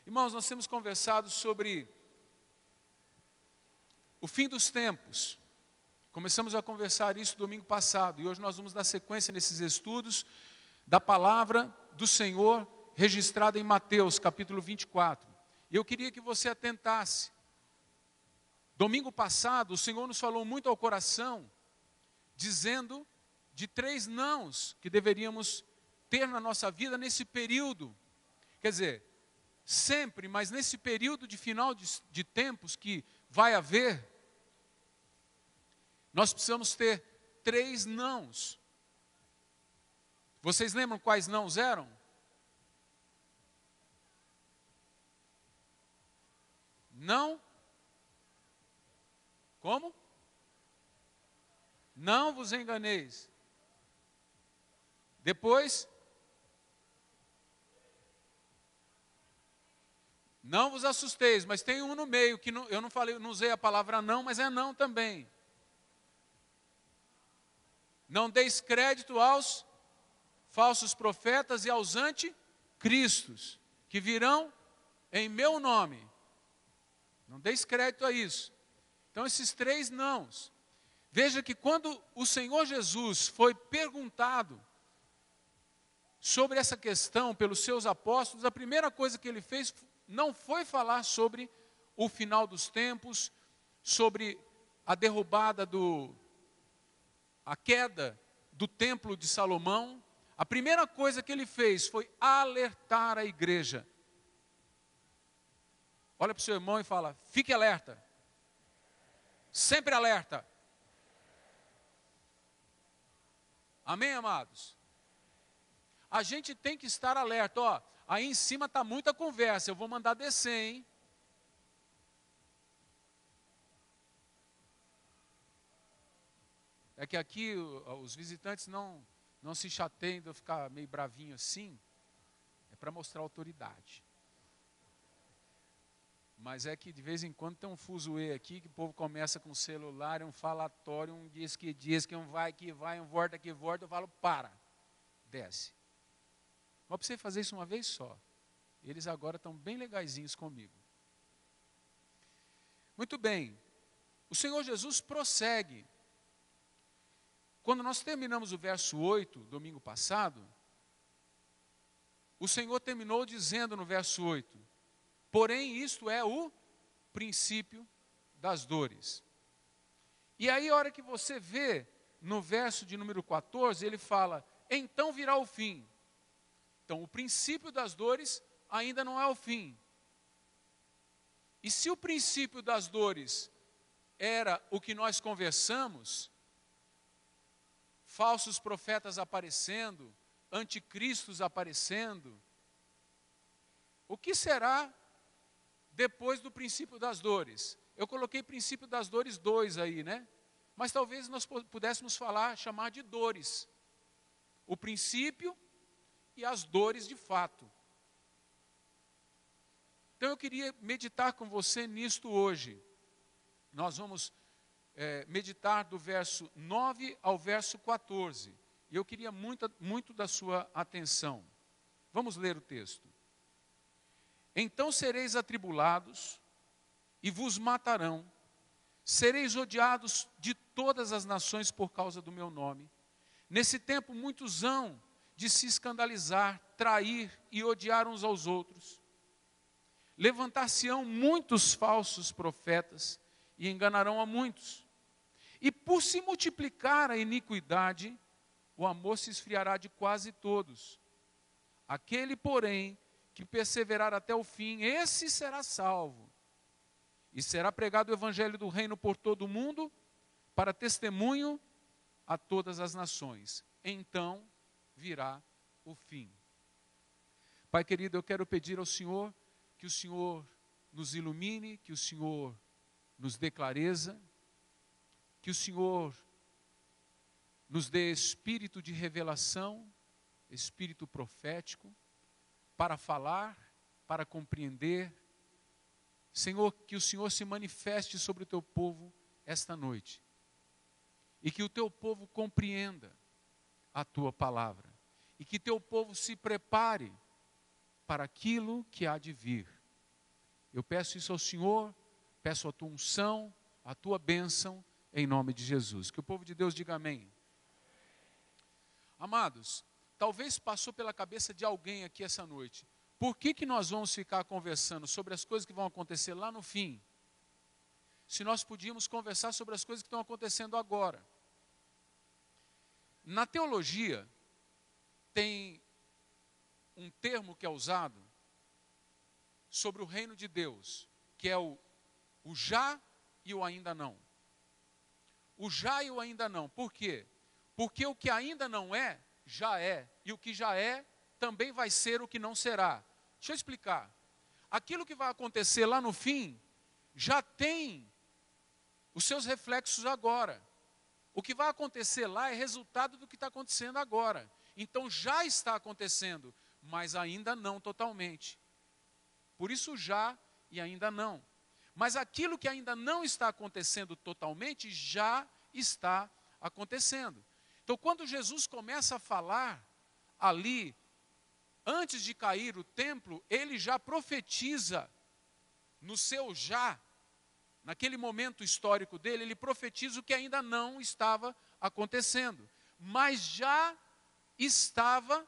Irmãos, nós temos conversado sobre o fim dos tempos. Começamos a conversar isso domingo passado e hoje nós vamos dar sequência nesses estudos da palavra do Senhor registrada em Mateus capítulo 24. E eu queria que você atentasse. Domingo passado o Senhor nos falou muito ao coração, dizendo de 3 nãos que deveríamos ter na nossa vida nesse período. Quer dizer, sempre, mas nesse período de final de tempos que vai haver, nós precisamos ter 3 nãos. Vocês lembram quais nãos eram? Não? Como? Não vos enganeis. Depois, não vos assusteis, mas tem um no meio que eu não usei a palavra não, mas é não também. Não deis crédito aos falsos profetas e aos anticristos, que virão em meu nome. Não deis crédito a isso. Então esses 3 nãos. Veja que quando o Senhor Jesus foi perguntado sobre essa questão pelos seus apóstolos, a primeira coisa que ele fez não foi falar sobre o final dos tempos, sobre a derrubada a queda do templo de Salomão. A primeira coisa que ele fez foi alertar a igreja. Olha para o seu irmão e fala: fique alerta. Sempre alerta. Amém, amados? A gente tem que estar alerta. Ó, aí em cima está muita conversa, eu vou mandar descer, hein? É que aqui os visitantes não se chateiem de eu ficar meio bravinho assim. É para mostrar autoridade. Mas é que de vez em quando tem um fuzuê aqui, que o povo começa com celular, um falatório, um diz, que um vai, um volta, que volta. Eu falo, para, desce. Mas para você fazer isso uma vez só. Eles agora estão bem legaizinhos comigo. Muito bem. O Senhor Jesus prossegue. Quando nós terminamos o verso 8, domingo passado, o Senhor terminou dizendo no verso 8, porém isto é o princípio das dores. E aí a hora que você vê no verso de número 14, ele fala, então virá o fim. Então o princípio das dores ainda não é o fim. E se o princípio das dores era o que nós conversamos, falsos profetas aparecendo, anticristos aparecendo, o que será depois do princípio das dores? Eu coloquei princípio das dores 2 aí, né? Mas talvez nós pudéssemos chamar de dores. O princípio e as dores de fato. Então eu queria meditar com você nisto hoje. Nós vamos meditar do verso 9 ao verso 14. E eu queria muito da sua atenção. Vamos ler o texto. Então sereis atribulados e vos matarão. Sereis odiados de todas as nações por causa do meu nome. Nesse tempo muitos hão de se escandalizar, trair e odiar uns aos outros. Levantar-se-ão muitos falsos profetas e enganarão a muitos. E por se multiplicar a iniquidade, o amor se esfriará de quase todos. Aquele, porém, que perseverar até o fim, esse será salvo. E será pregado o evangelho do reino por todo o mundo, para testemunho a todas as nações. Então virá o fim. Pai querido, eu quero pedir ao Senhor que o Senhor nos ilumine, que o Senhor nos dê clareza, que o Senhor nos dê espírito de revelação, espírito profético, para falar, para compreender. Senhor, que o Senhor se manifeste sobre o teu povo esta noite. E que o teu povo compreenda a tua palavra. E que teu povo se prepare para aquilo que há de vir. Eu peço isso ao Senhor, peço a tua unção, a tua bênção, em nome de Jesus. Que o povo de Deus diga amém. Amados, talvez passou pela cabeça de alguém aqui essa noite, por que nós vamos ficar conversando sobre as coisas que vão acontecer lá no fim, se nós podíamos conversar sobre as coisas que estão acontecendo agora? Na teologia, tem um termo que é usado sobre o reino de Deus, que é o já e o ainda não. O já e o ainda não. Por quê? Porque o que ainda não é, já é. E o que já é, também vai ser o que não será. Deixa eu explicar. Aquilo que vai acontecer lá no fim, já tem os seus reflexos agora. O que vai acontecer lá é resultado do que está acontecendo agora. Então já está acontecendo, mas ainda não totalmente. Por isso já e ainda não. Mas aquilo que ainda não está acontecendo totalmente, já está acontecendo. Então quando Jesus começa a falar ali, antes de cair o templo, ele já profetiza no seu já, naquele momento histórico dele, ele profetiza o que ainda não estava acontecendo. Mas já estava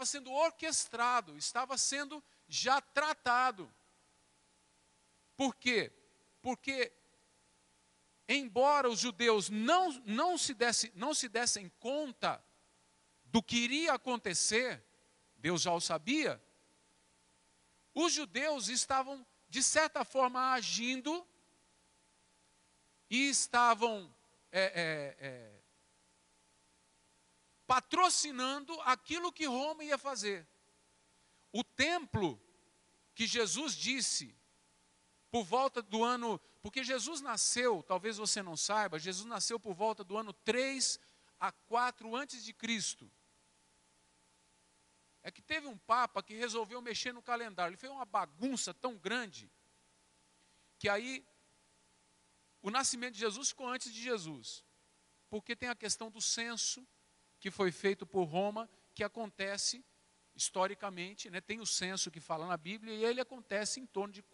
sendo orquestrado, estava sendo já tratado. Por quê? Porque, embora os judeus não se dessem conta do que iria acontecer, Deus já o sabia, os judeus estavam, de certa forma, agindo e estavam patrocinando aquilo que Roma ia fazer. O templo que Jesus disse, por volta do ano, porque Jesus nasceu, talvez você não saiba, Jesus nasceu por volta do ano 3 a 4 antes de Cristo. É que teve um papa que resolveu mexer no calendário. Ele fez uma bagunça tão grande, que aí o nascimento de Jesus ficou antes de Jesus. Porque tem a questão do censo, que foi feito por Roma, que acontece historicamente, né? Tem o censo que fala na Bíblia, e ele acontece em torno de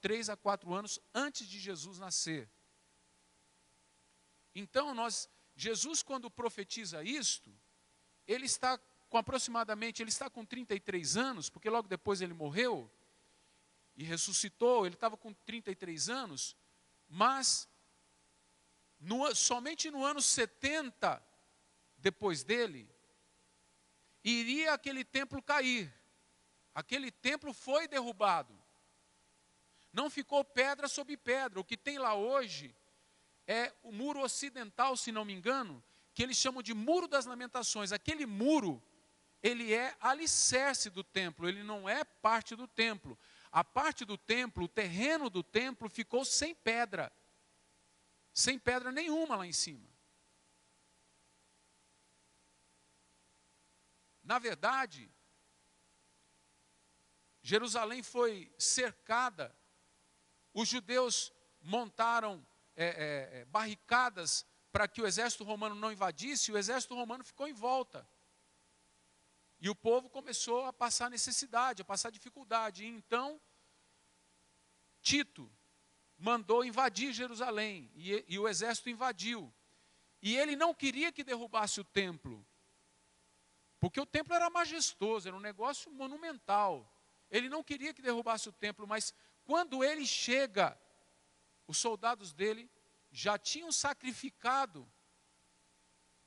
3 a 4 anos antes de Jesus nascer. Então, Jesus, quando profetiza isto, ele está com 33 anos, porque logo depois ele morreu e ressuscitou, ele estava com 33 anos, mas somente no ano 70 depois dele, iria aquele templo cair. Aquele templo foi derrubado. Não ficou pedra sobre pedra. O que tem lá hoje é o muro ocidental, se não me engano, que eles chamam de Muro das Lamentações. Aquele muro, ele é alicerce do templo, ele não é parte do templo. A parte do templo, o terreno do templo ficou sem pedra nenhuma lá em cima. Na verdade, Jerusalém foi cercada, os judeus montaram barricadas para que o exército romano não invadisse, e o exército romano ficou em volta. E o povo começou a passar necessidade, a passar dificuldade. E então, Tito mandou invadir Jerusalém, e o exército invadiu. E ele não queria que derrubasse o templo, porque o templo era majestoso, era um negócio monumental. Ele não queria que derrubasse o templo, mas quando ele chega, os soldados dele já tinham sacrificado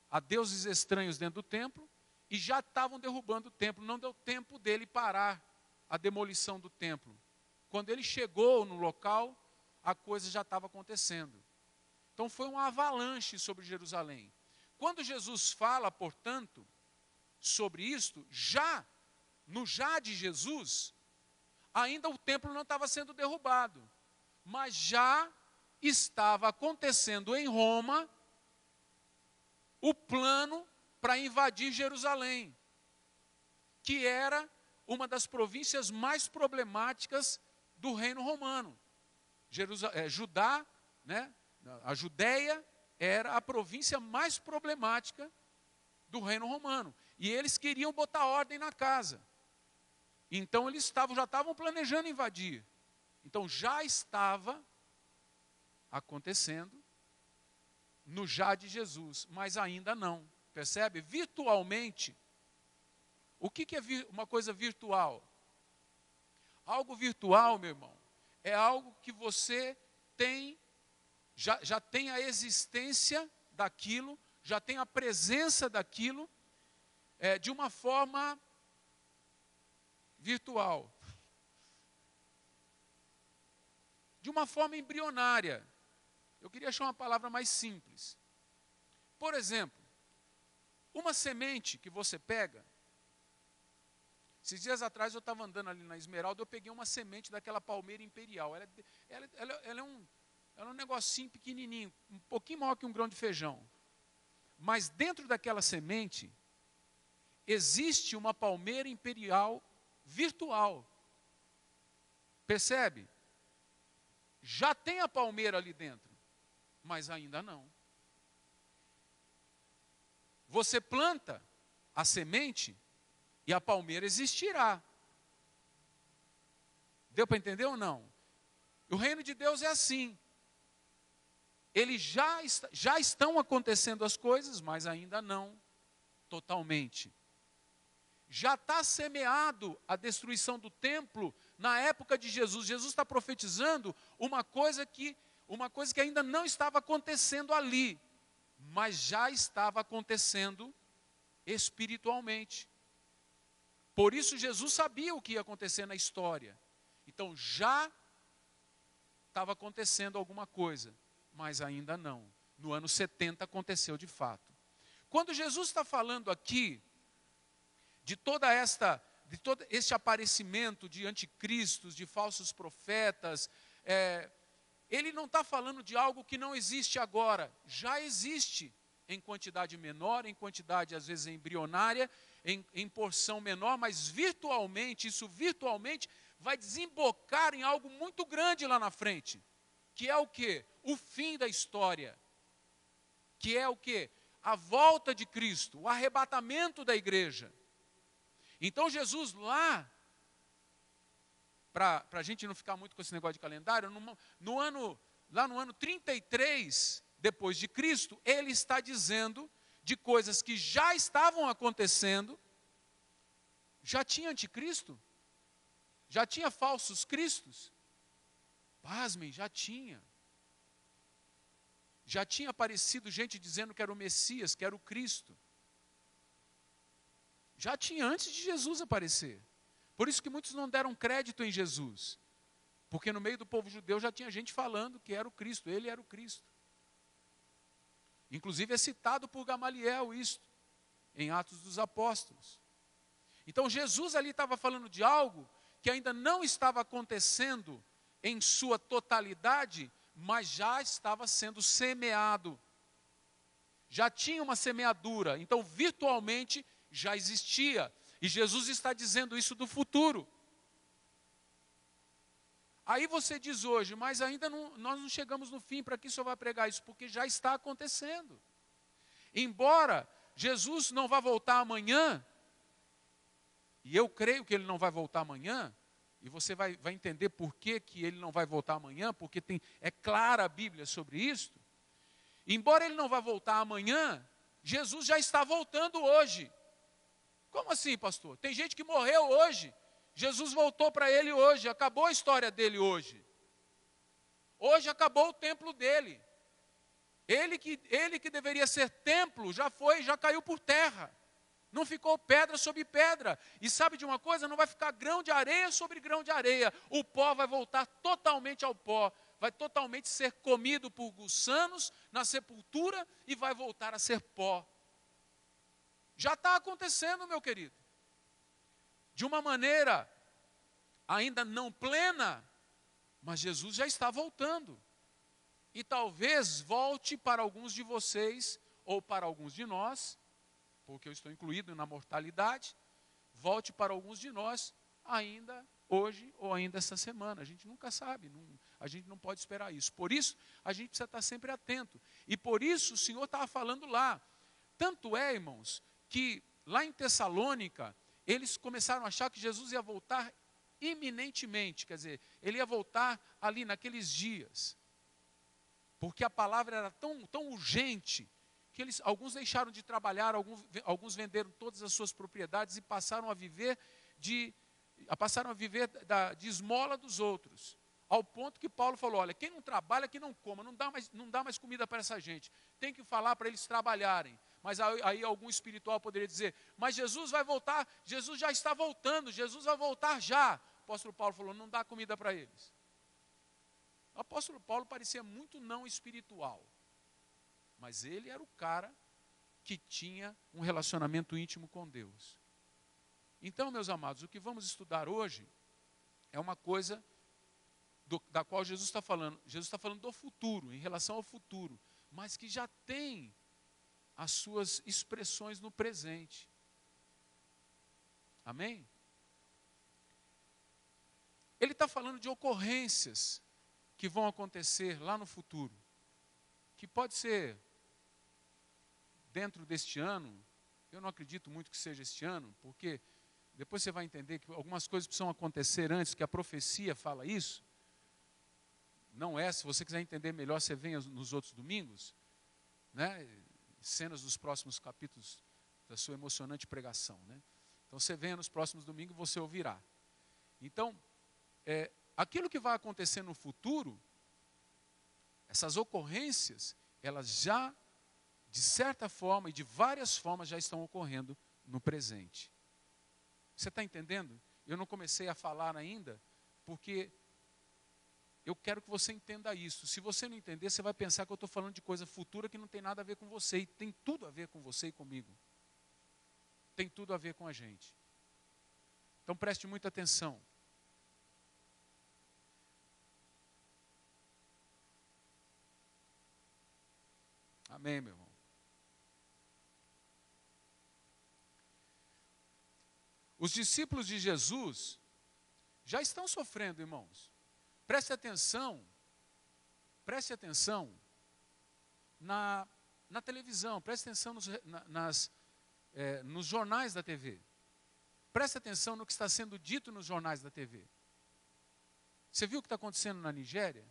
a deuses estranhos dentro do templo e já estavam derrubando o templo. Não deu tempo dele parar a demolição do templo. Quando ele chegou no local, a coisa já estava acontecendo. Então foi uma avalanche sobre Jerusalém. Quando Jesus fala, portanto, sobre isto, no já de Jesus, ainda o templo não estava sendo derrubado, mas já estava acontecendo em Roma o plano para invadir Jerusalém, que era uma das províncias mais problemáticas do reino romano. Judá, né? A Judéia era a província mais problemática do reino romano. E eles queriam botar ordem na casa. Então eles já estavam planejando invadir. Então já estava acontecendo no já de Jesus, mas ainda não. Percebe? Virtualmente, o que é uma coisa virtual? Algo virtual, meu irmão, é algo que você tem, já tem a existência daquilo, já tem a presença daquilo, de uma forma virtual. De uma forma embrionária. Eu queria achar uma palavra mais simples. Por exemplo, uma semente que você pega. Esses dias atrás eu estava andando ali na Esmeralda, eu peguei uma semente daquela palmeira imperial. Ela é um negocinho pequenininho, um pouquinho maior que um grão de feijão. Mas dentro daquela semente, existe uma palmeira imperial virtual. Percebe? Já tem a palmeira ali dentro, mas ainda não. Você planta a semente e a palmeira existirá. Deu para entender ou não? O reino de Deus é assim. Já estão acontecendo as coisas, mas ainda não totalmente. Já está semeado a destruição do templo na época de Jesus. Jesus está profetizando uma coisa que ainda não estava acontecendo ali, mas já estava acontecendo espiritualmente. Por isso Jesus sabia o que ia acontecer na história. Então já estava acontecendo alguma coisa, mas ainda não. No ano 70 aconteceu de fato. Quando Jesus está falando aqui de todo este aparecimento de anticristos, de falsos profetas, ele não está falando de algo que não existe agora. Já existe em quantidade menor, em quantidade às vezes embrionária, em porção menor, mas virtualmente vai desembocar em algo muito grande lá na frente. Que é o quê? O fim da história. Que é o quê? A volta de Cristo, o arrebatamento da igreja. Então Jesus lá, para a gente não ficar muito com esse negócio de calendário, lá no ano 33 depois de Cristo, ele está dizendo de coisas que já estavam acontecendo. Já tinha anticristo? Já tinha falsos cristos? Pasmem, já tinha. Já tinha aparecido gente dizendo que era o Messias, que era o Cristo. Já tinha antes de Jesus aparecer. Por isso que muitos não deram crédito em Jesus. Porque no meio do povo judeu já tinha gente falando que era o Cristo, ele era o Cristo. Inclusive é citado por Gamaliel isto, em Atos dos Apóstolos. Então Jesus ali estava falando de algo que ainda não estava acontecendo em sua totalidade, mas já estava sendo semeado. Já tinha uma semeadura, então virtualmente já existia. E Jesus está dizendo isso do futuro. Aí você diz hoje, mas ainda nós não chegamos no fim, para que o senhor vai pregar isso? Porque já está acontecendo. Embora Jesus não vá voltar amanhã, e eu creio que ele não vai voltar amanhã, e você vai entender por que ele não vai voltar amanhã, porque é clara a Bíblia sobre isso. Embora ele não vá voltar amanhã, Jesus já está voltando hoje. Como assim, pastor? Tem gente que morreu hoje. Jesus voltou para ele hoje, acabou a história dele hoje. Hoje acabou o templo dele. Ele que deveria ser templo, já caiu por terra. Não ficou pedra sobre pedra. E sabe de uma coisa? Não vai ficar grão de areia sobre grão de areia. O pó vai voltar totalmente ao pó. Vai totalmente ser comido por gussanos na sepultura e vai voltar a ser pó. Já está acontecendo, meu querido. De uma maneira ainda não plena, mas Jesus já está voltando. E talvez volte para alguns de vocês, ou para alguns de nós, porque eu estou incluído na mortalidade, volte para alguns de nós ainda hoje ou ainda essa semana. A gente nunca sabe, a gente não pode esperar isso. Por isso, a gente precisa estar sempre atento. E por isso o Senhor estava falando lá. Tanto é, irmãos, que lá em Tessalônica, eles começaram a achar que Jesus ia voltar iminentemente, quer dizer, ele ia voltar ali naqueles dias. Porque a palavra era tão urgente, que alguns deixaram de trabalhar, alguns venderam todas as suas propriedades e passaram a viver de esmola dos outros. Ao ponto que Paulo falou, olha, quem não trabalha, que não coma, não dá mais comida para essa gente. Tem que falar para eles trabalharem. Mas aí algum espiritual poderia dizer, mas Jesus vai voltar, Jesus já está voltando, Jesus vai voltar já. O apóstolo Paulo falou, não dá comida para eles. O apóstolo Paulo parecia muito não espiritual. Mas ele era o cara que tinha um relacionamento íntimo com Deus. Então, meus amados, o que vamos estudar hoje é uma coisa da qual Jesus está falando. Jesus está falando do futuro, em relação ao futuro, mas que já tem as suas expressões no presente. Amém? Ele está falando de ocorrências que vão acontecer lá no futuro, que pode ser dentro deste ano. Eu não acredito muito que seja este ano, porque depois você vai entender que algumas coisas precisam acontecer antes, que a profecia fala isso. Não é, se você quiser entender melhor, você venha nos outros domingos, né? Cenas dos próximos capítulos da sua emocionante pregação, né? Então você venha nos próximos domingos e você ouvirá. Então, aquilo que vai acontecer no futuro, essas ocorrências, elas já, de certa forma e de várias formas, já estão ocorrendo no presente. Você está entendendo? Eu não comecei a falar ainda, porque eu quero que você entenda isso. Se você não entender, você vai pensar que eu estou falando de coisa futura que não tem nada a ver com você. E tem tudo a ver com você e comigo. Tem tudo a ver com a gente. Então preste muita atenção. Amém, meu irmão? Os discípulos de Jesus já estão sofrendo, irmãos. Preste atenção na televisão, preste atenção nos jornais da TV. Preste atenção no que está sendo dito nos jornais da TV. Você viu o que está acontecendo na Nigéria?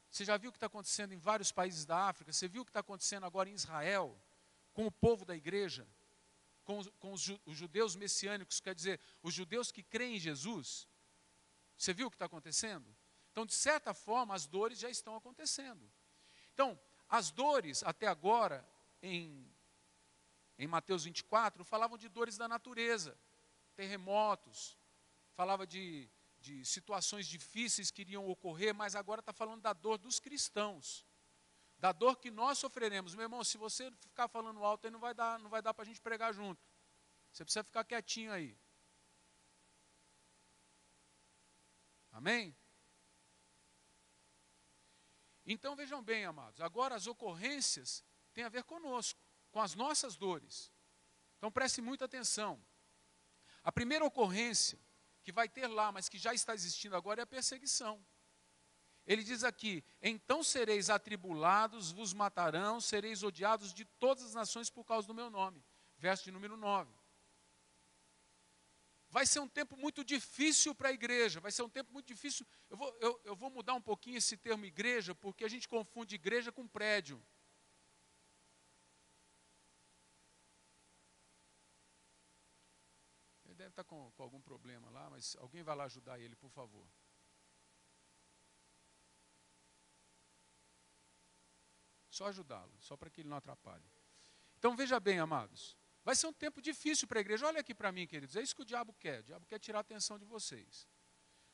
Você já viu o que está acontecendo em vários países da África? Você viu o que está acontecendo agora em Israel, com o povo da igreja, com os judeus messiânicos, quer dizer, os judeus que creem em Jesus? Você viu o que está acontecendo? Então, de certa forma, as dores já estão acontecendo. Então, as dores, até agora, em Mateus 24, falavam de dores da natureza, terremotos, falava de situações difíceis que iriam ocorrer, mas agora está falando da dor dos cristãos, da dor que nós sofreremos. Meu irmão, se você ficar falando alto, aí não vai dar para a gente pregar junto. Você precisa ficar quietinho aí. Amém? Então vejam bem, amados, agora as ocorrências têm a ver conosco, com as nossas dores. Então preste muita atenção. A primeira ocorrência que vai ter lá, mas que já está existindo agora, é a perseguição. Ele diz aqui, então sereis atribulados, vos matarão, sereis odiados de todas as nações por causa do meu nome. Verso de número 9. Vai ser um tempo muito difícil para a igreja, vai ser um tempo muito difícil. Eu vou mudar um pouquinho esse termo igreja, porque a gente confunde igreja com prédio. Ele deve estar com algum problema lá, mas alguém vai lá ajudar ele, por favor. Só ajudá-lo, só para que ele não atrapalhe. Então veja bem, amados, vai ser um tempo difícil para a igreja. Olha aqui para mim, queridos, é isso que o diabo quer tirar a atenção de vocês.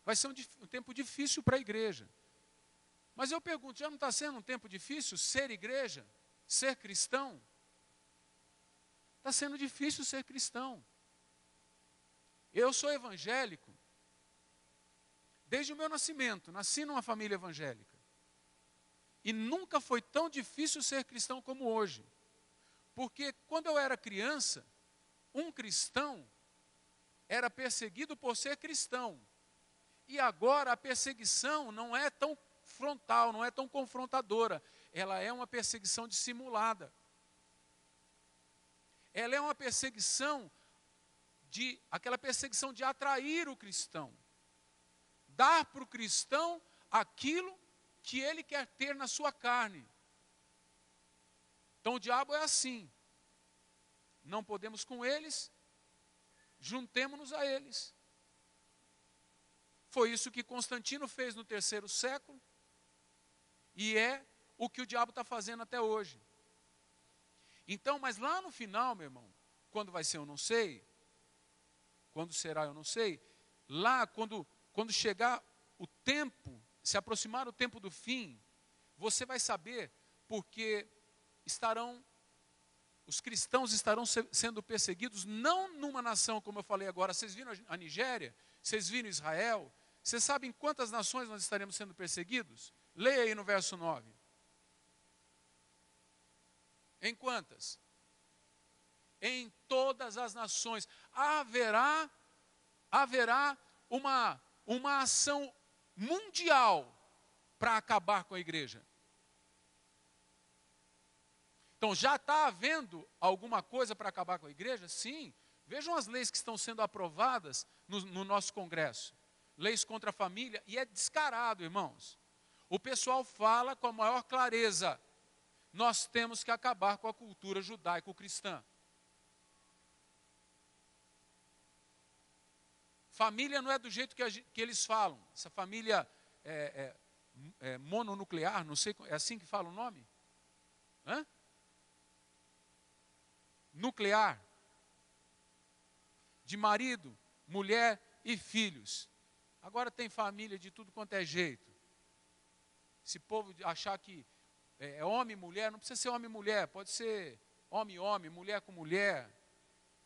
Vai ser um tempo difícil para a igreja. Mas eu pergunto, já não está sendo um tempo difícil ser igreja? Ser cristão? Está sendo difícil ser cristão. Eu sou evangélico desde o meu nascimento, nasci numa família evangélica. E nunca foi tão difícil ser cristão como hoje. Porque quando eu era criança, um cristão era perseguido por ser cristão. E agora a perseguição não é tão frontal, não é tão confrontadora. Ela é uma perseguição dissimulada. ela é uma perseguição aquela perseguição de atrair o cristão. Dar para o cristão aquilo que ele quer ter na sua carne. Então o diabo é assim. Não podemos com eles, juntemo-nos a eles. Foi isso que Constantino fez no 3º século. E é o que o diabo está fazendo até hoje. Então, mas lá no final, meu irmão, quando vai ser eu não sei, quando será eu não sei, lá quando chegar o tempo, se aproximar o tempo do fim, você vai saber, porque os cristãos estarão sendo perseguidos, não numa nação, como eu falei agora. Vocês viram a Nigéria? Vocês viram Israel? Vocês sabem quantas nações nós estaremos sendo perseguidos? Leia aí no verso 9. Em quantas? Em todas as nações. Haverá uma ação mundial para acabar com a igreja. Então, já está havendo alguma coisa para acabar com a igreja? Sim. Vejam as leis que estão sendo aprovadas no nosso Congresso. Leis contra a família, e é descarado, irmãos. O pessoal fala com a maior clareza: nós temos que acabar com a cultura judaico-cristã. Família não é do jeito que eles falam. Essa família mononuclear, não sei, é assim que fala o nome? Hã? Nuclear. De marido, mulher e filhos. Agora tem família de tudo quanto é jeito. Esse povo achar que é homem e mulher, não precisa ser homem e mulher, pode ser homem e homem, mulher com mulher.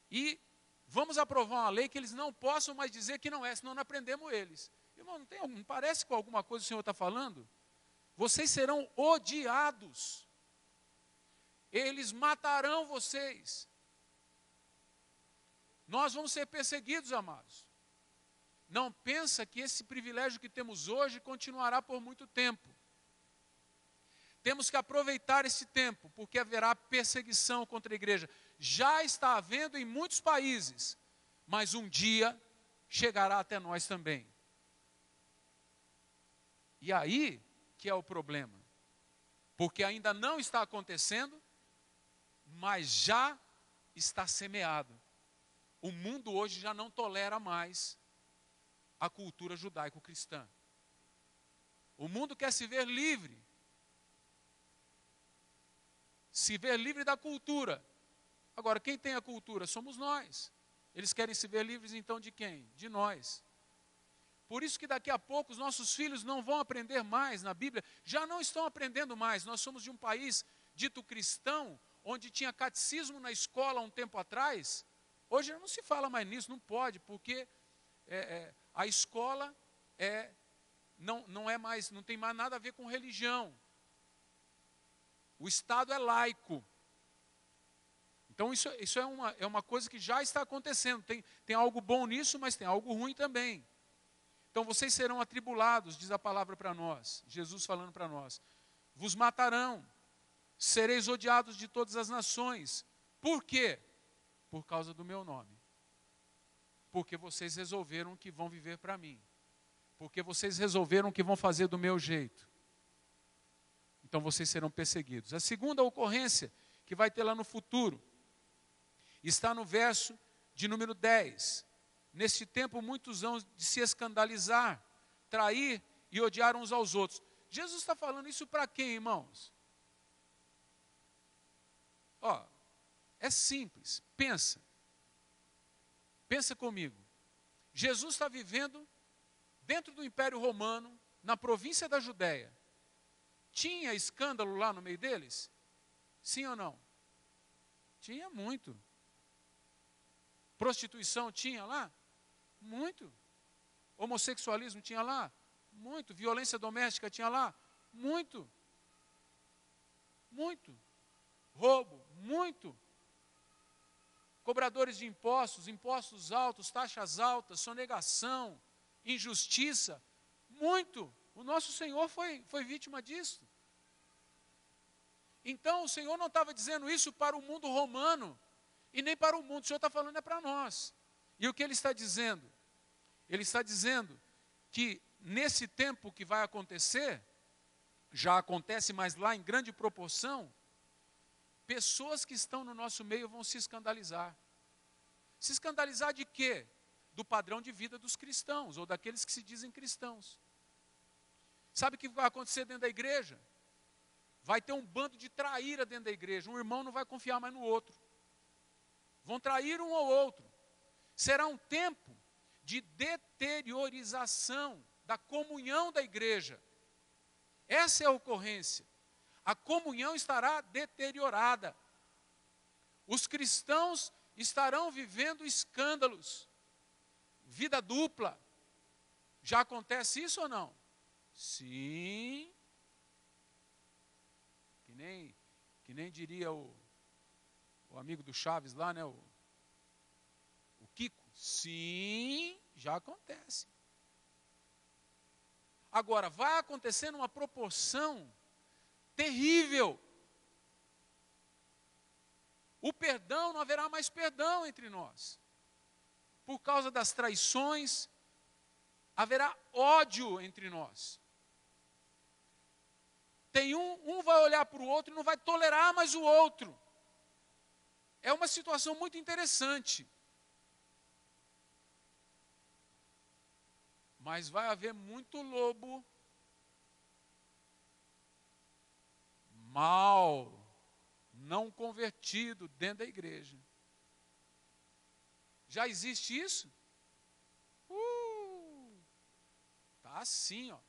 E vamos aprovar uma lei que eles não possam mais dizer que não é, senão não aprendemos eles. Irmão, não parece com alguma coisa que o Senhor está falando? Vocês serão odiados. Eles matarão vocês. Nós vamos ser perseguidos, amados. Não pensa que esse privilégio que temos hoje continuará por muito tempo. Temos que aproveitar esse tempo, porque haverá perseguição contra a igreja. Já está havendo em muitos países, mas um dia chegará até nós também. E aí que é o problema. Porque ainda não está acontecendo, mas já está semeado. O mundo hoje já não tolera mais a cultura judaico-cristã. O mundo quer se ver livre. Se ver livre da cultura. Agora, quem tem a cultura? Somos nós. Eles querem se ver livres então de quem? De nós. Por isso que daqui a pouco os nossos filhos não vão aprender mais na Bíblia. Já não estão aprendendo mais. Nós somos de um país dito cristão, onde tinha catecismo na escola há um tempo atrás. Hoje não se fala mais nisso, não pode, porque a escola não tem mais nada a ver com religião. O Estado é laico. Então isso é uma coisa que já está acontecendo. Tem algo bom nisso, mas tem algo ruim também. Então vocês serão atribulados, diz a palavra para nós, Jesus falando para nós. Vos matarão, sereis odiados de todas as nações. Por quê? Por causa do meu nome. Porque vocês resolveram que vão viver para mim. Porque vocês resolveram que vão fazer do meu jeito. Então vocês serão perseguidos. A segunda ocorrência que vai ter lá no futuro está no verso de número 10. Neste tempo muitos hão de se escandalizar, trair e odiar uns aos outros. Jesus está falando isso para quem, irmãos? É simples, pensa. Pensa comigo. Jesus está vivendo dentro do Império Romano, na província da Judéia. Tinha escândalo lá no meio deles? Sim ou não? Tinha muito. Prostituição tinha lá? Muito. Homossexualismo tinha lá? Muito. Violência doméstica tinha lá? Muito. Muito. Roubo? Muito. Cobradores de impostos, impostos altos, taxas altas, sonegação, injustiça? Muito. O nosso Senhor foi vítima disso. Então o Senhor não estava dizendo isso para o mundo romano. e nem para o mundo. O Senhor está falando é para nós. E o que Ele está dizendo? Ele está dizendo que nesse tempo que vai acontecer, já acontece, mas lá em grande proporção, pessoas que estão no nosso meio vão se escandalizar. Se escandalizar de quê? Do padrão de vida dos cristãos, ou daqueles que se dizem cristãos. Sabe o que vai acontecer dentro da igreja? Vai ter um bando de traíra dentro da igreja. Um irmão não vai confiar mais no outro. Vão trair um ao outro. Será um tempo de deteriorização da comunhão da igreja. Essa é a ocorrência. A comunhão estará deteriorada. Os cristãos estarão vivendo escândalos. Vida dupla. Já acontece isso ou não? Sim. Que nem diria o amigo do Chaves lá, né? O Kiko. Sim, já acontece. Agora, vai acontecer numa proporção terrível. O perdão, não haverá mais perdão entre nós. Por causa das traições, haverá ódio entre nós. Tem um vai olhar para o outro e não vai tolerar mais o outro. É uma situação muito interessante. Mas vai haver muito lobo mau, não convertido dentro da igreja. Já existe isso? Tá assim, ó.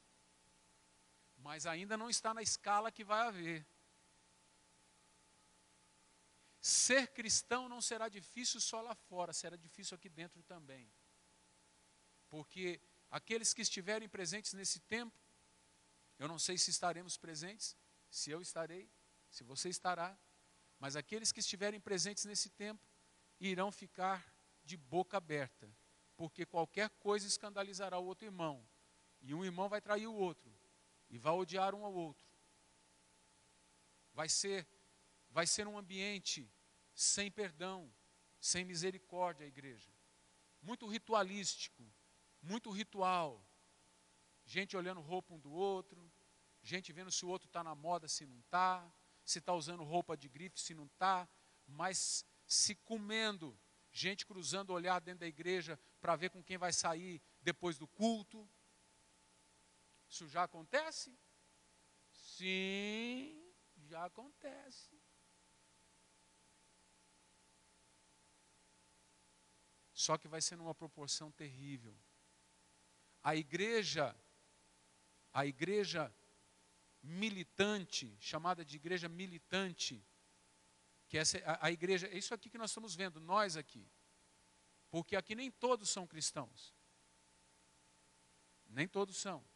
Mas ainda não está na escala que vai haver. Ser cristão não será difícil só lá fora, será difícil aqui dentro também. Porque aqueles que estiverem presentes nesse tempo, eu não sei se estaremos presentes, se eu estarei, se você estará, mas aqueles que estiverem presentes nesse tempo irão ficar de boca aberta, porque qualquer coisa escandalizará o outro irmão, e um irmão vai trair o outro, e vai odiar um ao outro. Vai ser um ambiente sem perdão, sem misericórdia a igreja. Muito ritualístico, muito ritual. Gente olhando roupa um do outro, gente vendo se o outro está na moda, se não está, se está usando roupa de grife, se não está, mas se comendo, gente cruzando o olhar dentro da igreja para ver com quem vai sair depois do culto. Isso já acontece? Sim, já acontece. Só que vai ser numa proporção terrível. A igreja militante, chamada de igreja militante, que essa a igreja, é isso aqui que nós estamos vendo, nós aqui. Porque aqui nem todos são cristãos. Nem todos são.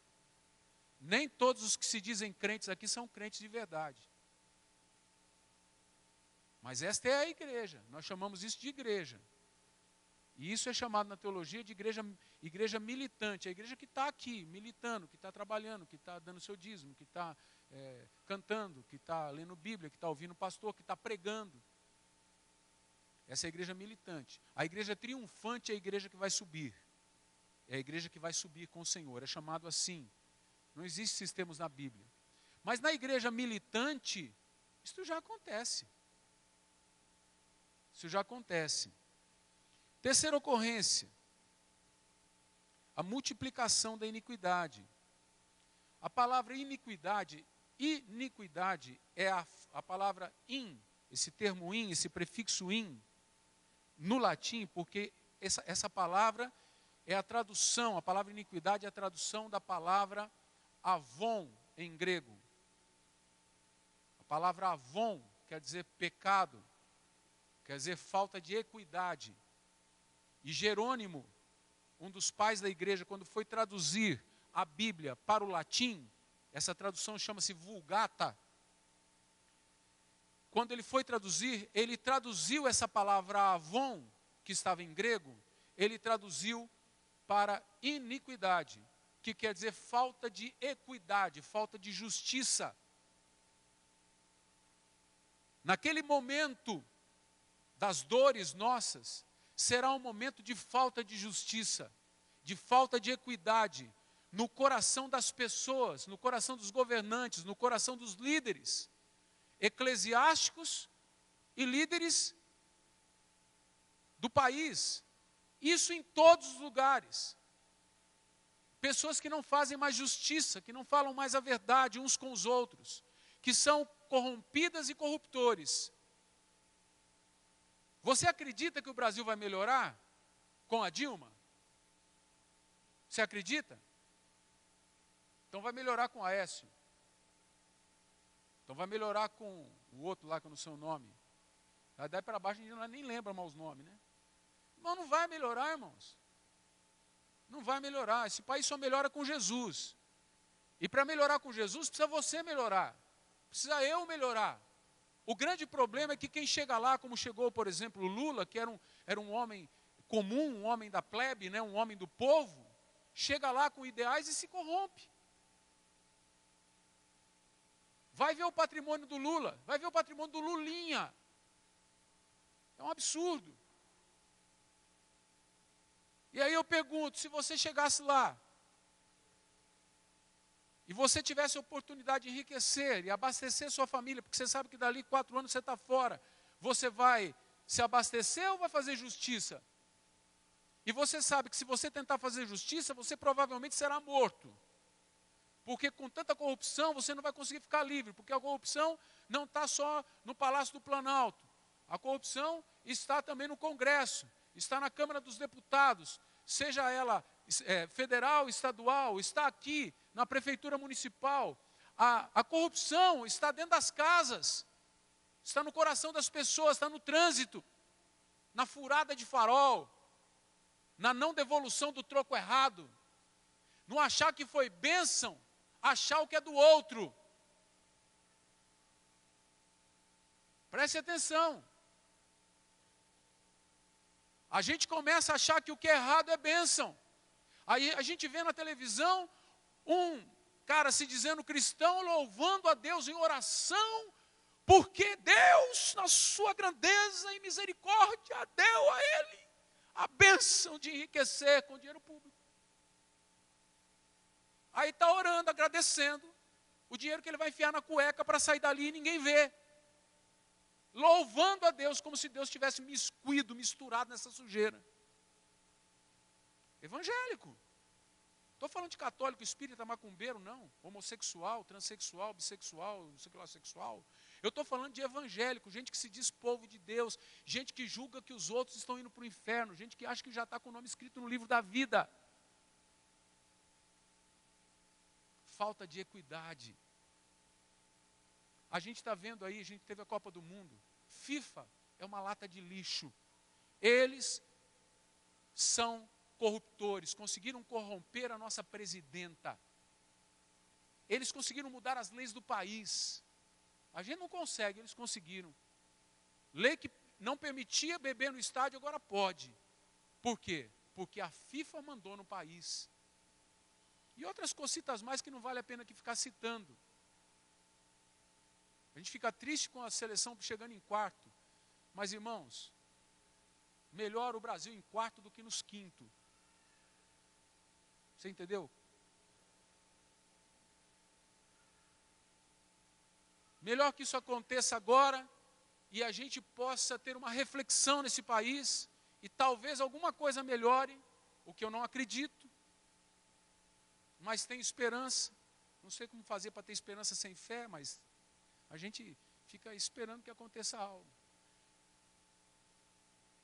Nem todos os que se dizem crentes aqui são crentes de verdade. Mas esta é a igreja, nós chamamos isso de igreja. E isso é chamado na teologia de igreja militante, a igreja que está aqui, militando, que está trabalhando, que está dando seu dízimo, que está cantando, que está lendo Bíblia, que está ouvindo o pastor, que está pregando. Essa é a igreja militante. A igreja triunfante é a igreja que vai subir. É a igreja que vai subir com o Senhor, é chamado assim. Não existe sistemas na Bíblia. Mas na igreja militante, isso já acontece. Isso já acontece. Terceira ocorrência, a multiplicação da iniquidade. A palavra iniquidade é a palavra in, esse termo in, esse prefixo in, no latim, porque essa palavra é a tradução, a palavra iniquidade é a tradução da palavra avon em grego. A palavra avon quer dizer pecado, quer dizer falta de equidade. E Jerônimo, um dos pais da igreja, quando foi traduzir a Bíblia para o latim, essa tradução chama-se Vulgata. Quando ele foi traduzir, ele traduziu essa palavra avon, que estava em grego, ele traduziu para iniquidade, que quer dizer falta de equidade, falta de justiça. Naquele momento das dores nossas, será um momento de falta de justiça, de falta de equidade, no coração das pessoas, no coração dos governantes, no coração dos líderes eclesiásticos e líderes do país. Isso em todos os lugares. Pessoas que não fazem mais justiça, que não falam mais a verdade uns com os outros, que são corrompidas e corruptores. Você acredita que o Brasil vai melhorar com a Dilma? Você acredita? Então vai melhorar com a Aécio. Então vai melhorar com o outro lá que eu não sei o nome. Daí para baixo a gente nem lembra mais os nomes, né? Mas não vai melhorar, irmãos. Não vai melhorar. Esse país só melhora com Jesus. E para melhorar com Jesus, precisa você melhorar. Precisa eu melhorar. O grande problema é que quem chega lá, como chegou, por exemplo, o Lula, que era um homem comum, um homem da plebe, né, um homem do povo, chega lá com ideais e se corrompe. Vai ver o patrimônio do Lula, vai ver o patrimônio do Lulinha. É um absurdo. E aí eu pergunto, se você chegasse lá, e você tivesse a oportunidade de enriquecer e abastecer sua família, porque você sabe que dali 4 anos você está fora, você vai se abastecer ou vai fazer justiça? E você sabe que se você tentar fazer justiça, você provavelmente será morto. Porque com tanta corrupção você não vai conseguir ficar livre, porque a corrupção não está só no Palácio do Planalto. A corrupção está também no Congresso, está na Câmara dos Deputados, seja ela federal, estadual, está aqui na Prefeitura Municipal. A corrupção está dentro das casas, está no coração das pessoas, está no trânsito, na furada de farol, na não devolução do troco errado, no achar que foi bênção, achar o que é do outro. Preste atenção. A gente começa a achar que o que é errado é bênção. Aí a gente vê na televisão um cara se dizendo cristão, louvando a Deus em oração, porque Deus, na sua grandeza e misericórdia, deu a ele a bênção de enriquecer com dinheiro público. Aí está orando, agradecendo o dinheiro que ele vai enfiar na cueca para sair dali e ninguém vê. Louvando a Deus como se Deus tivesse miscuído, misturado nessa sujeira. Evangélico. Estou falando de católico, espírita, macumbeiro, não. Homossexual, transexual, bissexual, não sei o que lá, sexual. Eu estou falando de evangélico, gente que se diz povo de Deus, gente que julga que os outros estão indo para o inferno, gente que acha que já está com o nome escrito no livro da vida. Falta de equidade. A gente está vendo aí, a gente teve a Copa do Mundo. FIFA é uma lata de lixo. Eles são corruptores, conseguiram corromper a nossa presidenta. Eles conseguiram mudar as leis do país. A gente não consegue, eles conseguiram. Lei que não permitia beber no estádio, agora pode. Por quê? Porque a FIFA mandou no país. E outras cositas mais que não vale a pena aqui ficar citando. A gente fica triste com a seleção chegando em quarto. Mas, irmãos, melhor o Brasil em quarto do que nos quinto. Você entendeu? Melhor que isso aconteça agora e a gente possa ter uma reflexão nesse país e talvez alguma coisa melhore, o que eu não acredito, mas tenho esperança. Não sei como fazer para ter esperança sem fé, mas a gente fica esperando que aconteça algo.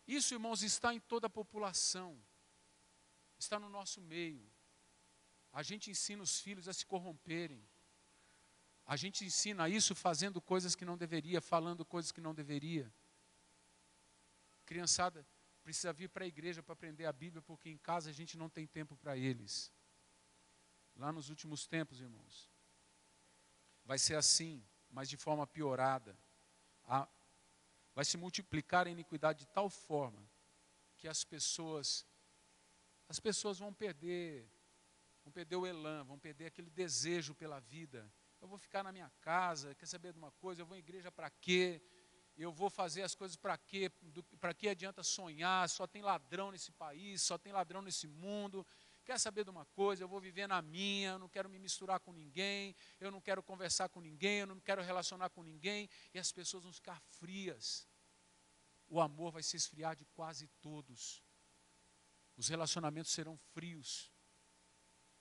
Isso, irmãos, está em toda a população, está no nosso meio. A gente ensina os filhos a se corromperem. A gente ensina isso fazendo coisas que não deveria, falando coisas que não deveria. Criançada precisa vir para a igreja para aprender a Bíblia, porque em casa a gente não tem tempo para eles. Lá nos últimos tempos, irmãos, vai ser assim, mas de forma piorada. Vai se multiplicar a iniquidade de tal forma que as pessoas vão perder o elan, vão perder aquele desejo pela vida. Eu vou ficar na minha casa, quer saber de uma coisa, eu vou à igreja para quê? eu vou fazer as coisas para quê? Para que adianta sonhar? Só tem ladrão nesse país, só tem ladrão nesse mundo. Quer saber de uma coisa? Eu vou viver na minha, eu não quero me misturar com ninguém, eu não quero conversar com ninguém, eu não quero relacionar com ninguém, e as pessoas vão ficar frias. O amor vai se esfriar de quase todos. Os relacionamentos serão frios.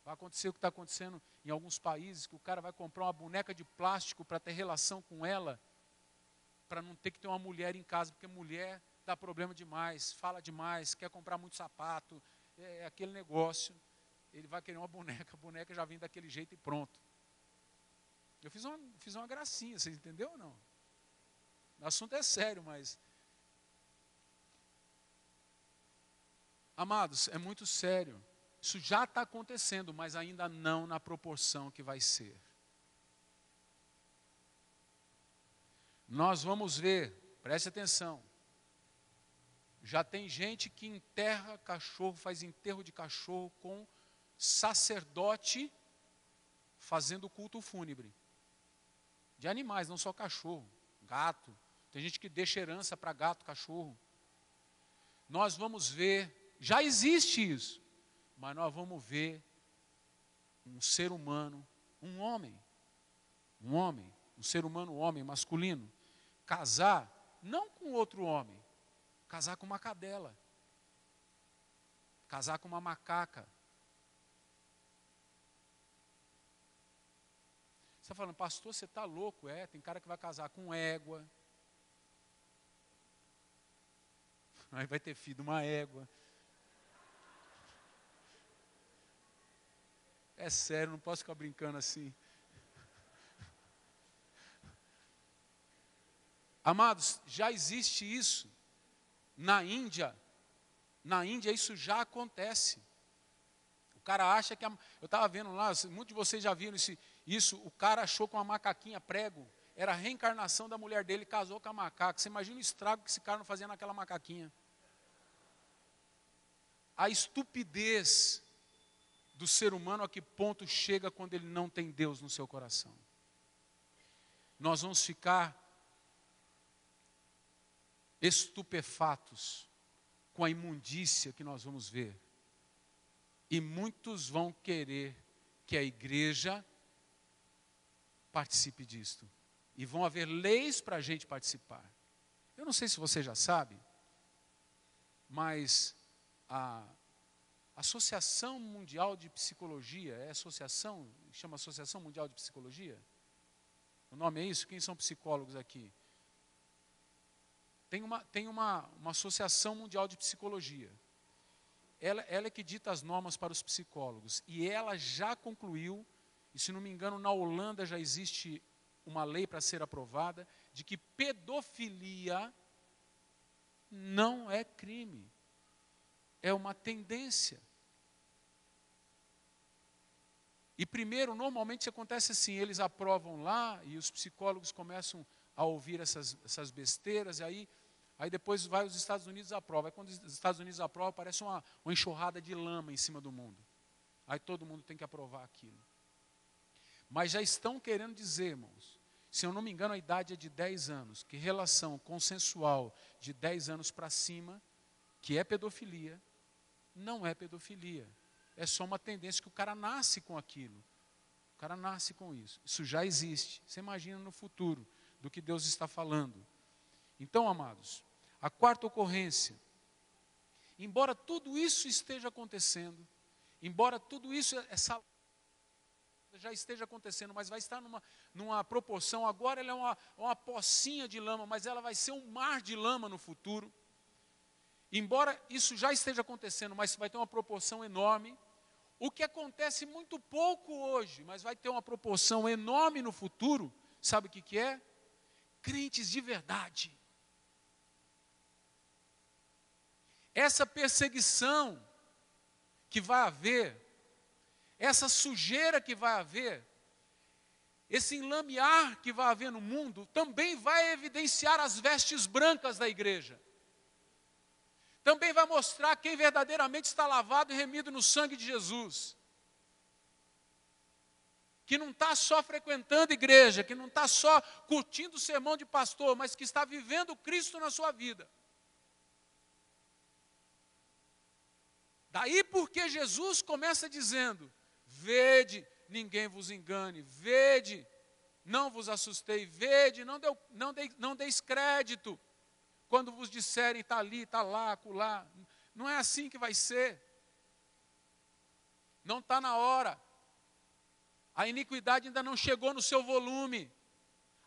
Vai acontecer o que está acontecendo em alguns países, que o cara vai comprar uma boneca de plástico para ter relação com ela, para não ter que ter uma mulher em casa, porque mulher dá problema demais, fala demais, quer comprar muito sapato, é aquele negócio. Ele vai querer uma boneca, a boneca já vem daquele jeito e pronto. Eu fiz uma gracinha, vocês entenderam ou não? O assunto é sério, mas... Amados, é muito sério. Isso já está acontecendo, mas ainda não na proporção que vai ser. Nós vamos ver, preste atenção, já tem gente que enterra cachorro, faz enterro de cachorro com sacerdote fazendo culto fúnebre. De animais, não só cachorro, gato. Tem gente que deixa herança para gato, cachorro. Nós vamos ver, já existe isso, mas nós vamos ver um ser humano, um ser humano, homem, masculino, casar, não com outro homem, casar com uma cadela, casar com uma macaca. Você está falando, pastor, você está louco? Tem cara que vai casar com égua, aí vai ter filho de uma égua. É sério, não posso ficar brincando assim. Amados, já existe isso. Na Índia isso já acontece. O cara acha que... eu estava vendo lá, muitos de vocês já viram isso. O cara achou que uma macaquinha prego era a reencarnação da mulher dele, casou com a macaca. Você imagina o estrago que esse cara não fazia naquela macaquinha. A estupidez do ser humano a que ponto chega quando ele não tem Deus no seu coração. Nós vamos ficar estupefatos com a imundícia que nós vamos ver. E muitos vão querer que a igreja participe disto. E vão haver leis para a gente participar. Eu não sei se você já sabe, mas a Associação Mundial de Psicologia, chama Associação Mundial de Psicologia? O nome é isso? Quem são psicólogos aqui? Tem uma Associação Mundial de Psicologia. Ela é que dita as normas para os psicólogos. E ela já concluiu, e se não me engano, na Holanda já existe uma lei para ser aprovada, de que pedofilia não é crime. É uma tendência. E primeiro, normalmente isso acontece assim, eles aprovam lá e os psicólogos começam a ouvir essas besteiras, e aí depois vai os Estados Unidos e aprova. Aí quando os Estados Unidos aprovam, parece uma enxurrada de lama em cima do mundo. Aí todo mundo tem que aprovar aquilo. Mas já estão querendo dizer, irmãos, se eu não me engano a idade é de 10 anos, que relação consensual de 10 anos para cima, que é pedofilia, não é pedofilia. É só uma tendência que o cara nasce com aquilo. O cara nasce com isso. Isso já existe. Você imagina no futuro do que Deus está falando. Então, amados, a quarta ocorrência. Embora tudo isso esteja acontecendo, embora tudo isso, essa já esteja acontecendo, mas vai estar numa proporção, agora ela é uma pocinha de lama, mas ela vai ser um mar de lama no futuro. Embora isso já esteja acontecendo, mas vai ter uma proporção enorme. O que acontece muito pouco hoje, mas vai ter uma proporção enorme no futuro, sabe o que é? Crentes de verdade. Essa perseguição que vai haver, essa sujeira que vai haver, esse enlamear que vai haver no mundo, também vai evidenciar as vestes brancas da igreja. Também vai mostrar quem verdadeiramente está lavado e remido no sangue de Jesus. que não está só frequentando igreja, que não está só curtindo o sermão de pastor, mas que está vivendo Cristo na sua vida. Daí porque Jesus começa dizendo: vede, ninguém vos engane, vede, não vos assustei, vede, não deis crédito, quando vos disserem está ali, está lá, acolá. Não é assim que vai ser. Não está na hora. A iniquidade ainda não chegou no seu volume.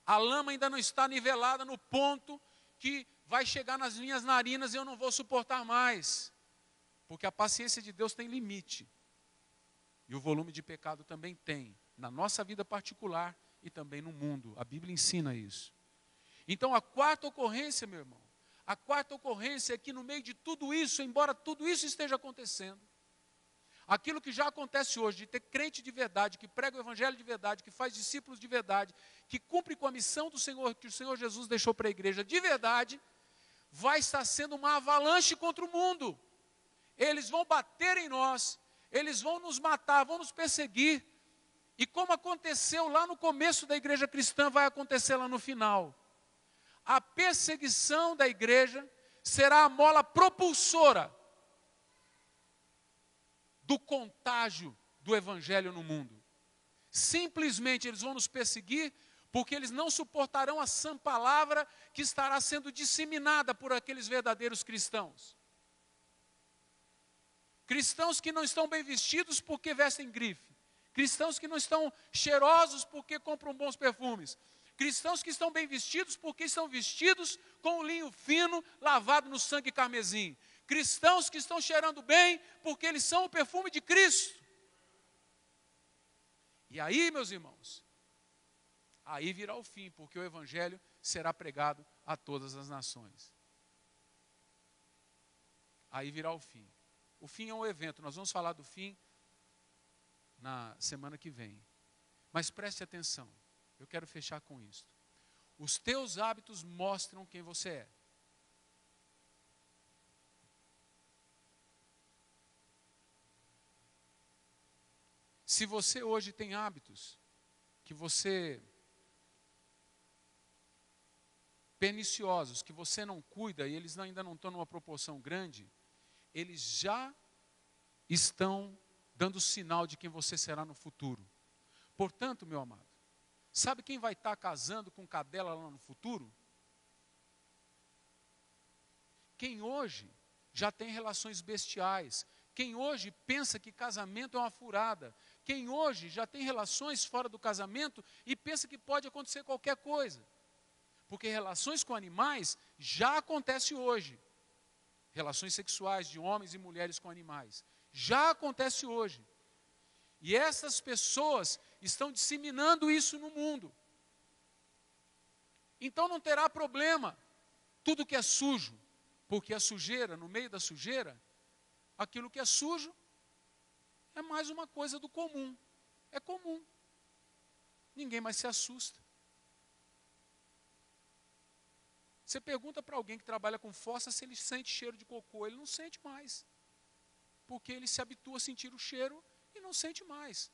A lama ainda não está nivelada no ponto que vai chegar nas minhas narinas e eu não vou suportar mais. Porque a paciência de Deus tem limite. E o volume de pecado também tem. Na nossa vida particular e também no mundo. A Bíblia ensina isso. Então a quarta ocorrência, meu irmão. A quarta ocorrência é que no meio de tudo isso, embora tudo isso esteja acontecendo, aquilo que já acontece hoje, de ter crente de verdade, que prega o evangelho de verdade, que faz discípulos de verdade, que cumpre com a missão do Senhor, que o Senhor Jesus deixou para a igreja de verdade, vai estar sendo uma avalanche contra o mundo. Eles vão bater em nós, eles vão nos matar, vão nos perseguir. E como aconteceu lá no começo da igreja cristã, vai acontecer lá no final. A perseguição da igreja será a mola propulsora do contágio do evangelho no mundo. Simplesmente eles vão nos perseguir porque eles não suportarão a sã palavra que estará sendo disseminada por aqueles verdadeiros cristãos. Cristãos que não estão bem vestidos porque vestem grife. Cristãos que não estão cheirosos porque compram bons perfumes. Cristãos que estão bem vestidos porque estão vestidos com um linho fino lavado no sangue carmesim. Cristãos que estão cheirando bem porque eles são o perfume de Cristo. E aí, meus irmãos, aí virá o fim, porque o evangelho será pregado a todas as nações. Aí virá o fim. O fim é um evento, nós vamos falar do fim na semana que vem. Mas preste atenção, eu quero fechar com isso. Os teus hábitos mostram quem você é. Se você hoje tem hábitos que você perniciosos, que você não cuida e eles ainda não estão numa proporção grande, eles já estão dando sinal de quem você será no futuro. Portanto, meu amado, sabe quem vai estar casando com cadela lá no futuro? Quem hoje já tem relações bestiais, quem hoje pensa que casamento é uma furada, quem hoje já tem relações fora do casamento e pensa que pode acontecer qualquer coisa. Porque relações com animais já acontece hoje. Relações sexuais de homens e mulheres com animais. Já acontece hoje. E essas pessoas estão disseminando isso no mundo. Então não terá problema tudo que é sujo, porque a sujeira, no meio da sujeira, aquilo que é sujo é mais uma coisa do comum. É comum. Ninguém mais se assusta. Você pergunta para alguém que trabalha com fossa se ele sente cheiro de cocô. Ele não sente mais. Porque ele se habitua a sentir o cheiro e não sente mais.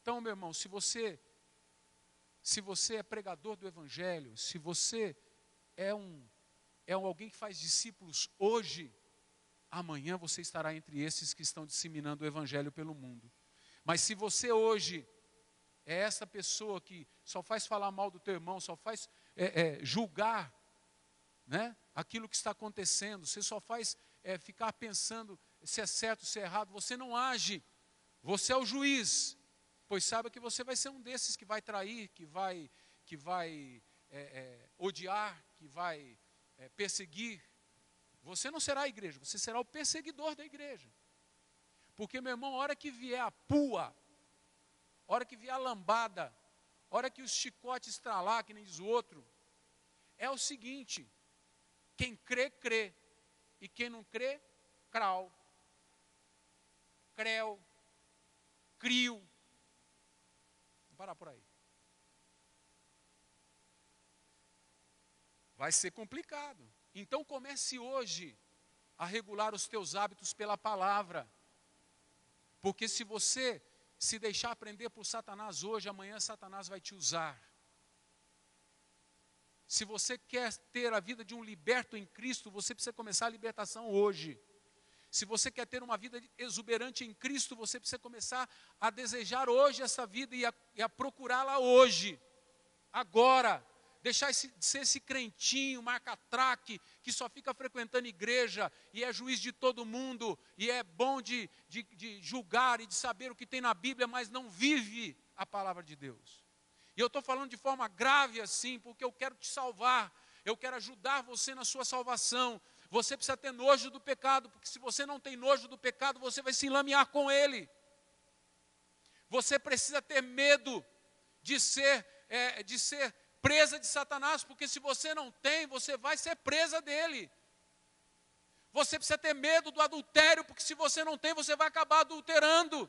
Então, meu irmão, se você é pregador do evangelho, se você é alguém que faz discípulos hoje, amanhã você estará entre esses que estão disseminando o evangelho pelo mundo. Mas se você hoje é essa pessoa que só faz falar mal do teu irmão, só faz julgar, né, aquilo que está acontecendo, você só faz ficar pensando se é certo, se é errado, você não age, você é o juiz, pois saiba que você vai ser um desses que vai trair, que vai odiar, que vai perseguir. Você não será a igreja, você será o perseguidor da igreja. Porque, meu irmão, a hora que vier a pua, a hora que vier a lambada, a hora que os chicotes estralar, que nem diz o outro, é o seguinte: quem crê, crê. E quem não crê, crau. Creu. Crio. Vamos parar por aí. Vai ser complicado. Então comece hoje a regular os teus hábitos pela palavra. Porque se você se deixar prender por Satanás hoje, amanhã Satanás vai te usar. Se você quer ter a vida de um liberto em Cristo, você precisa começar a libertação hoje. Se você quer ter uma vida exuberante em Cristo, você precisa começar a desejar hoje essa vida e a procurá-la hoje, agora. Deixar de ser esse crentinho, marca-traque, que só fica frequentando igreja e é juiz de todo mundo, e é bom de julgar e de saber o que tem na Bíblia, mas não vive a palavra de Deus. E eu estou falando de forma grave assim, porque eu quero te salvar, eu quero ajudar você na sua salvação. Você precisa ter nojo do pecado, porque se você não tem nojo do pecado, você vai se enlamear com ele. Você precisa ter medo de ser presa de Satanás, porque se você não tem, você vai ser presa dele. Você precisa ter medo do adultério, porque se você não tem, você vai acabar adulterando.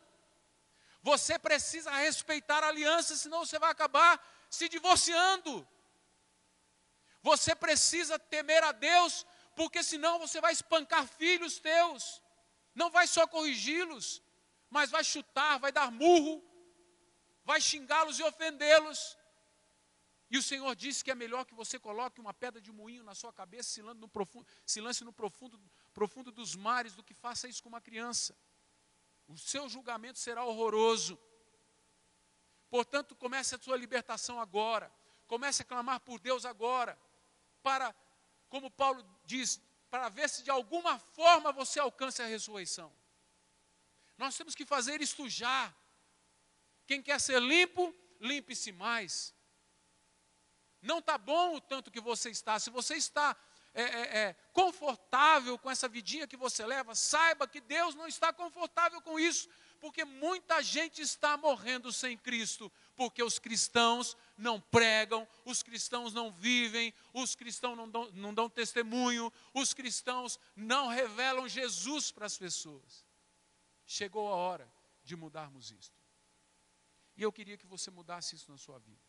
Você precisa respeitar a aliança, senão você vai acabar se divorciando. Você precisa temer a Deus, porque senão você vai espancar filhos teus. Não vai só corrigi-los, mas vai chutar, vai dar murro, vai xingá-los e ofendê-los. E o Senhor disse que é melhor que você coloque uma pedra de moinho na sua cabeça, se lance no profundo dos mares, do que faça isso com uma criança. O seu julgamento será horroroso. Portanto, comece a sua libertação agora. Comece a clamar por Deus agora. Para, como Paulo diz, para ver se de alguma forma você alcança a ressurreição. Nós temos que fazer isto já. Quem quer ser limpo, limpe-se mais. Não está bom o tanto que você está. Se você está confortável com essa vidinha que você leva, saiba que Deus não está confortável com isso, porque muita gente está morrendo sem Cristo, porque os cristãos não pregam, os cristãos não vivem, os cristãos não dão testemunho, os cristãos não revelam Jesus para as pessoas. Chegou a hora de mudarmos isto. E eu queria que você mudasse isso na sua vida.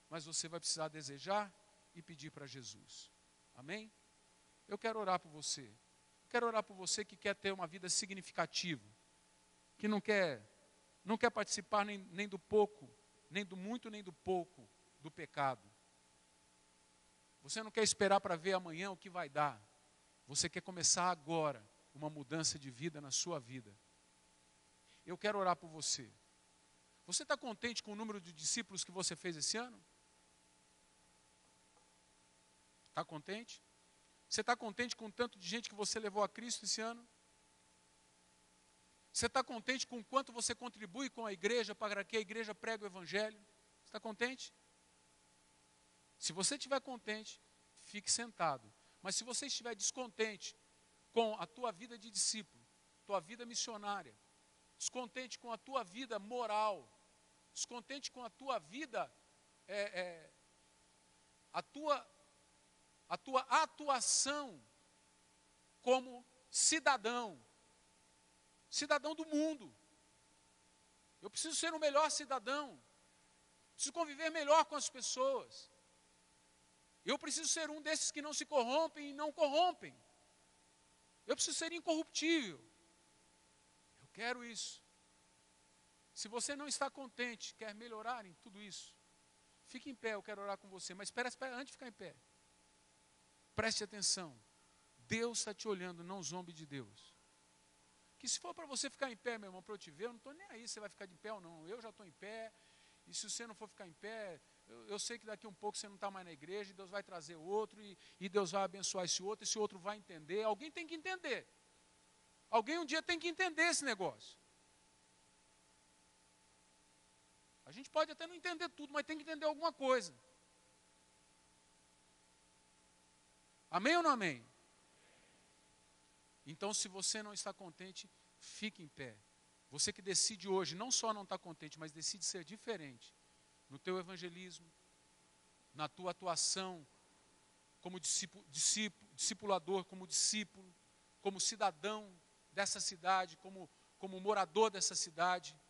Mas você vai precisar desejar e pedir para Jesus. Amém? Eu quero orar por você. Quero orar por você que quer ter uma vida significativa. Que não quer participar nem do pouco, nem do muito, nem do pouco do pecado. Você não quer esperar para ver amanhã o que vai dar. Você quer começar agora uma mudança de vida na sua vida. Eu quero orar por você. Você está contente com o número de discípulos que você fez esse ano? Está contente? Você está contente com o tanto de gente que você levou a Cristo esse ano? Você está contente com o quanto você contribui com a igreja para que a igreja pregue o Evangelho? Você está contente? Se você estiver contente, fique sentado. Mas se você estiver descontente com a tua vida de discípulo, tua vida missionária, descontente com a tua vida moral, descontente com a tua vida, a tua atuação como cidadão do mundo. Eu preciso ser um melhor cidadão, preciso conviver melhor com as pessoas. Eu preciso ser um desses que não se corrompem e não corrompem. Eu preciso ser incorruptível. Eu quero isso. Se você não está contente, quer melhorar em tudo isso, fique em pé, eu quero orar com você. Mas espera, antes de ficar em pé. Preste atenção. Deus está te olhando, não zombe de Deus. Que se for para você ficar em pé, meu irmão, para eu te ver, eu não estou nem aí se você vai ficar de pé ou não. Eu já estou em pé. E se você não for ficar em pé, eu sei que daqui um pouco você não está mais na igreja, e Deus vai trazer outro, e Deus vai abençoar esse outro vai entender. Alguém tem que entender. Alguém um dia tem que entender esse negócio. A gente pode até não entender tudo, mas tem que entender alguma coisa. Amém ou não amém? Então, se você não está contente, fique em pé. Você que decide hoje, não só não está contente, mas decide ser diferente no teu evangelismo, na tua atuação como discipulador, como discípulo, como cidadão dessa cidade, como morador dessa cidade.